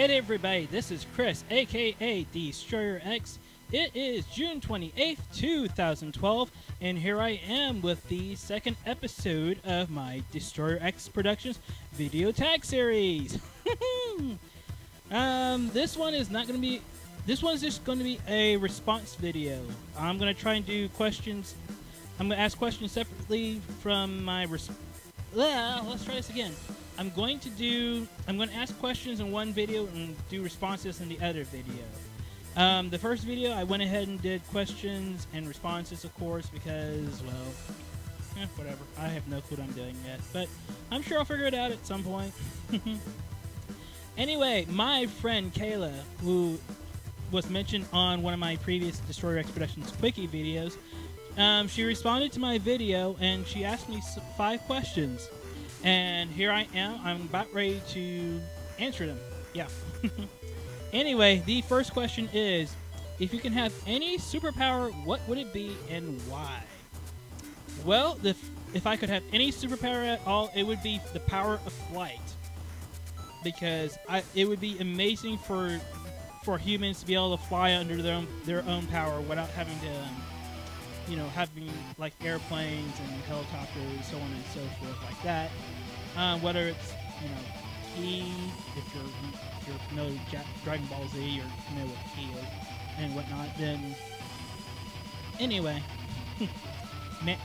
Hey there everybody, this is Chris, aka Destroyer X. It is June 28th, 2012, and here I am with the second episode of my Destroyer X Productions video tag series. This one is not going to be, this one's just going to be a response video. I'm going to try and do questions, I'm going to ask questions separately from my let's try this again. I'm going to ask questions in one video and do responses in the other video. The first video, I went ahead and did questions and responses, of course, because, well, whatever. I have no clue what I'm doing yet, but I'm sure I'll figure it out at some point. Anyway, my friend Kayla, who was mentioned on one of my previous Destroyer X Productions Quickie videos, she responded to my video and she asked me 5 questions. And here I am. I'm about ready to answer them. Yeah. Anyway, the first question is, if you can have any superpower, what would it be and why? Well, if I could have any superpower at all, it would be the power of flight. Because it would be amazing for humans to be able to fly under their own power without having to, having like airplanes and helicopters, so on and so forth, like that. Whether it's, Ki, if you know Dragon Ball Z, or you know what Ki is and whatnot, then anyway.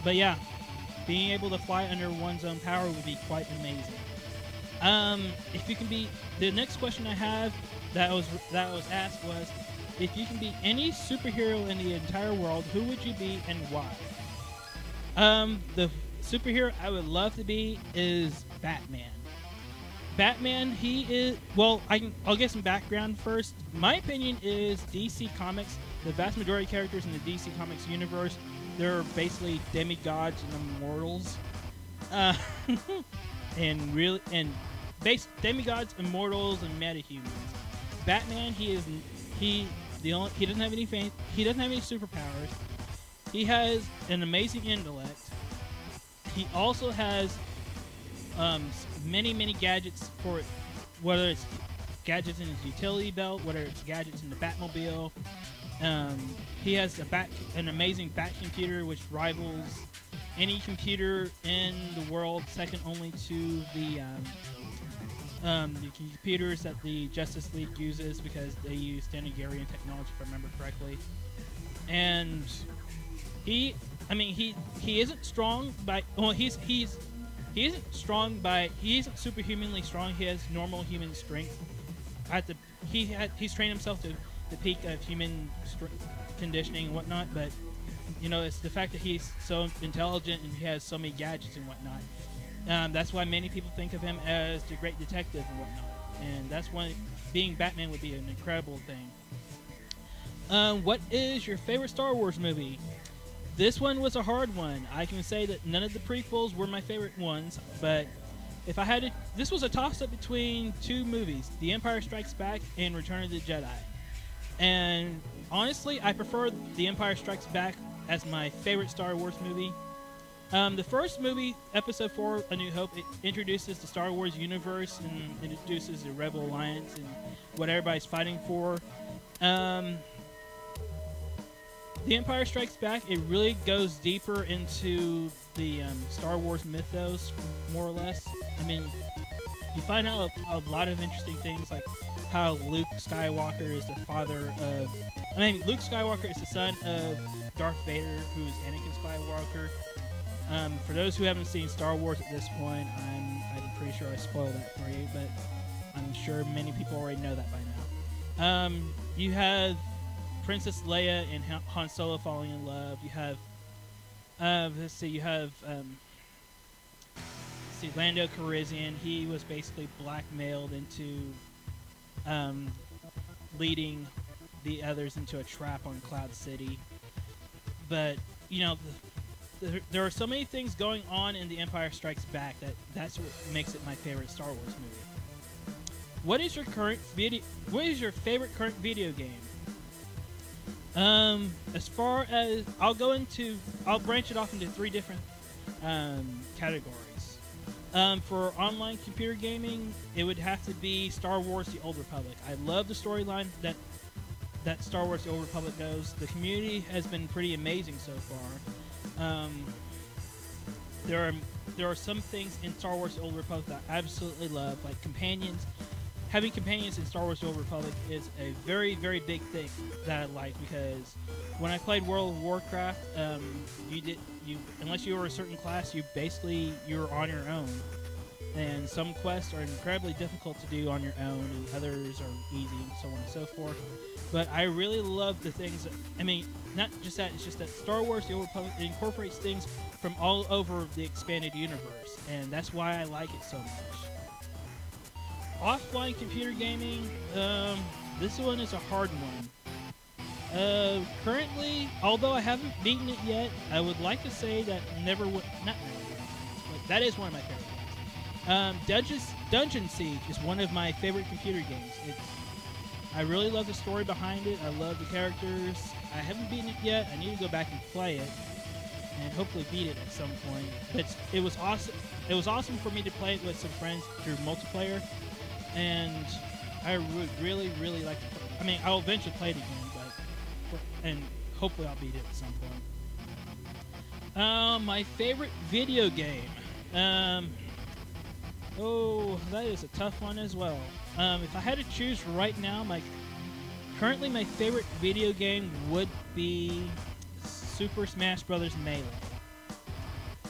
But yeah, being able to fly under one's own power would be quite amazing. If you can be, the next question I have that was asked was, if you can be any superhero in the entire world, who would you be and why? The superhero I would love to be is Batman. Batman, he is, well, I'll get some background first. My opinion is DC Comics, the vast majority of characters in the DC Comics universe, they're basically demigods and immortals. Demigods, immortals, and metahumans. Batman, he doesn't have any fame, he doesn't have any superpowers. He has an amazing intellect. He also has many gadgets for it, whether it's gadgets in his utility belt, whether it's gadgets in the Batmobile. He has an amazing bat computer which rivals any computer in the world, second only to the computers that the Justice League uses, because they use Stanagarian technology, if I remember correctly. And he isn't strong by, well, he isn't superhumanly strong. He has normal human strength. He's trained himself to the peak of human conditioning and whatnot, but it's the fact that he's so intelligent and he has so many gadgets and whatnot. That's why many people think of him as the great detective and whatnot, and that's why being Batman would be an incredible thing. What is your favorite Star Wars movie? This one was a hard one. I can say that none of the prequels were my favorite ones, but if I had to, this was a toss-up between 2 movies, The Empire Strikes Back and Return of the Jedi. And honestly, I prefer The Empire Strikes Back as my favorite Star Wars movie. The first movie, Episode 4, A New Hope, it introduces the Star Wars universe and introduces the Rebel Alliance and what everybody's fighting for. The Empire Strikes Back, it really goes deeper into the Star Wars mythos, more or less. I mean, you find out a lot of interesting things, like how Luke Skywalker is the father of... Luke Skywalker is the son of Darth Vader, who is Anakin Skywalker. For those who haven't seen Star Wars at this point, I'm pretty sure I spoiled that for you, but I'm sure many people already know that by now. You have Princess Leia and Han Solo falling in love. You have, Lando Calrissian. He was basically blackmailed into leading the others into a trap on Cloud City. But there are so many things going on in The Empire Strikes Back that's what makes it my favorite Star Wars movie. What is your favorite current video game? As far as I'll branch it off into 3 different categories. For online computer gaming, it would have to be Star Wars: The Old Republic. I love the storyline that Star Wars: The Old Republic goes. The community has been pretty amazing so far. There are some things in Star Wars: The Old Republic that I absolutely love, like companions. Having companions in Star Wars: The Old Republic is a very, very big thing that I like, because when I played World of Warcraft, unless you were a certain class, you're on your own, and some quests are incredibly difficult to do on your own, and others are easy, and so on and so forth. But I really love the things that, I mean, not just that, it's just that Star Wars: The Old Republic, it incorporates things from all over the expanded universe, and that's why I like it so much. Offline computer gaming, this one is a hard one. Currently, although I haven't beaten it yet, I would like to say that not never, but that is one of my favorite games. Dungeon Siege is one of my favorite computer games. I really love the story behind it. I love the characters. I haven't beaten it yet. I need to go back and play it, and hopefully beat it at some point. But it was awesome. It was awesome for me to play it with some friends through multiplayer, and I would really, really like to play. I mean, I'll eventually play it again, and hopefully I'll beat it at some point. My favorite video game. Oh, that is a tough one as well. If I had to choose right now, currently my favorite video game would be Super Smash Bros. Melee.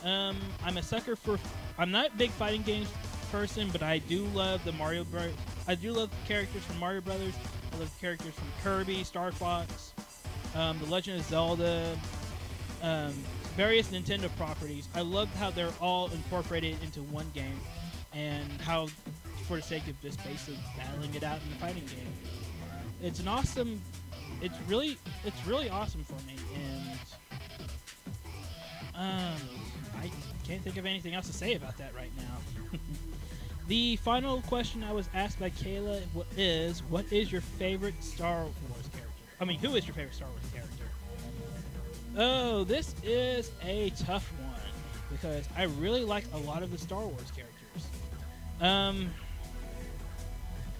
I'm a sucker for. I'm not a big fighting games person, but I do love the Mario Bros. I do love the characters from Mario Brothers. I love the characters from Kirby, Star Fox, The Legend of Zelda, various Nintendo properties. I love how they're all incorporated into one game, and how, for the sake of just basically battling it out in the fighting game, it's an awesome. It's really awesome for me, and I can't think of anything else to say about that right now. The final question I was asked by Kayla is, what is your favorite Star Wars character? I mean, who is your favorite Star Wars character? Oh, this is a tough one, because I really like a lot of the Star Wars characters.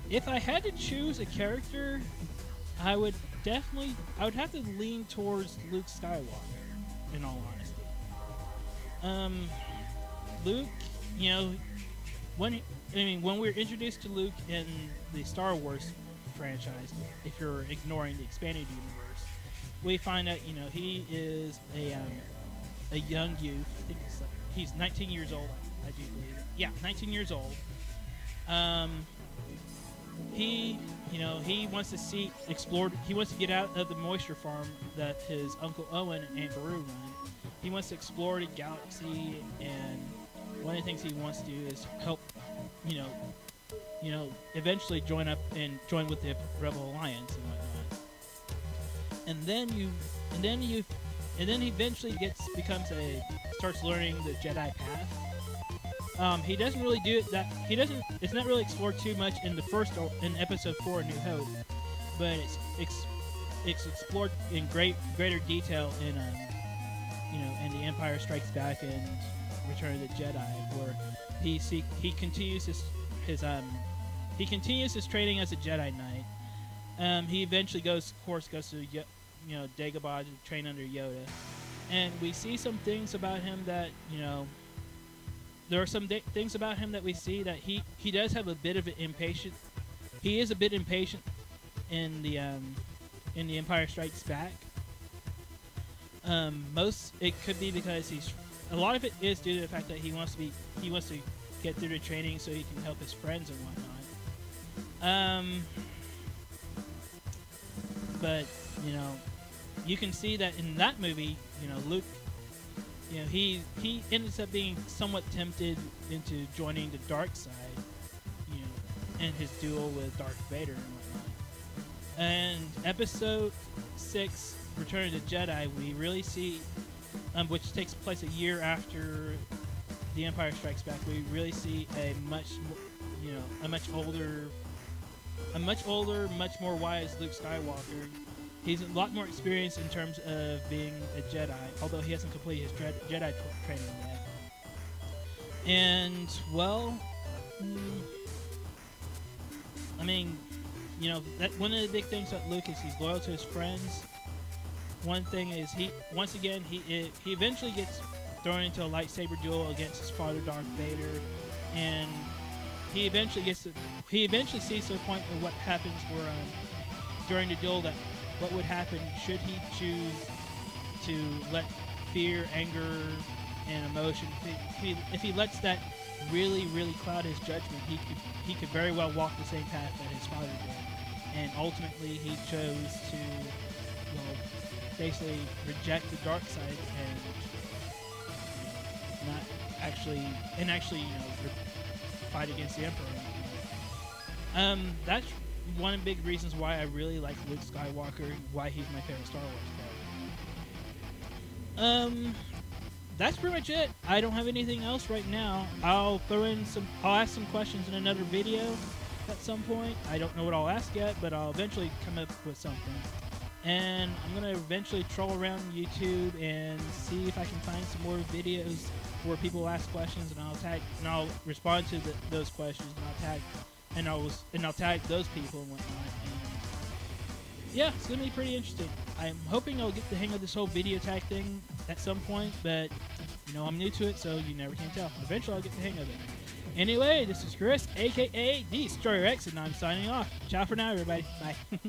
If I had to choose a character, I would have to lean towards Luke Skywalker, in all honesty. Luke, you know, when we're introduced to Luke in the Star Wars franchise, if you're ignoring the expanded universe, we find out, he is a young youth. I think he's 19 years old, I do believe. Yeah, 19 years old. He wants to explore. He wants to get out of the moisture farm that his Uncle Owen and Aunt Beru run. He wants to explore the galaxy, and one of the things he wants to do is help, eventually join with the Rebel Alliance and whatnot. And then he eventually starts learning the Jedi path. He doesn't really do it it's not really explored too much in episode 4 of New Hope, but it's explored in greater detail in The Empire Strikes Back and Return of the Jedi, where he continues his training as a Jedi Knight. He eventually goes to Dagobah to train under Yoda, and we see some things about him that there are some things about him that we see that he does have a bit of an impatient. He is a bit impatient in the Empire Strikes Back. It could be because a lot of it is due to the fact that he wants to get through the training so he can help his friends and whatnot. But you can see that in that movie, Luke, he ends up being somewhat tempted into joining the dark side, in his duel with Darth Vader and whatnot. And Episode 6, Return of the Jedi, we really see, which takes place a year after The Empire Strikes Back, we really see a much older, much more wise Luke Skywalker. He's a lot more experienced in terms of being a Jedi, although he hasn't completed his Jedi training yet. And well, I mean, you know, that one of the big things about Luke is he's loyal to his friends. One thing is he eventually gets thrown into a lightsaber duel against his father Darth Vader, and he eventually sees to the point of what happens where during the duel, that what would happen should he choose to let fear, anger, and emotion, if he lets that really cloud his judgment, he could very well walk the same path that his father did, and ultimately he chose to, well, basically reject the dark side and not actually, fight against the Emperor. That's one of the big reasons why I really like Luke Skywalker, why he's my favorite Star Wars character. That's pretty much it. I don't have anything else right now. I'll ask some questions in another video at some point. I don't know what I'll ask yet, but I'll eventually come up with something. And I'm gonna eventually troll around YouTube and see if I can find some more videos where people ask questions, and I'll respond to those questions, and I'll tag those people and whatnot. And yeah, it's gonna be pretty interesting. I'm hoping I'll get the hang of this whole video tag thing at some point, but you know, I'm new to it, so you never can tell. Eventually I'll get the hang of it. Anyway, this is Chris, aka Destroyer X, and I'm signing off. Ciao for now, everybody. Bye.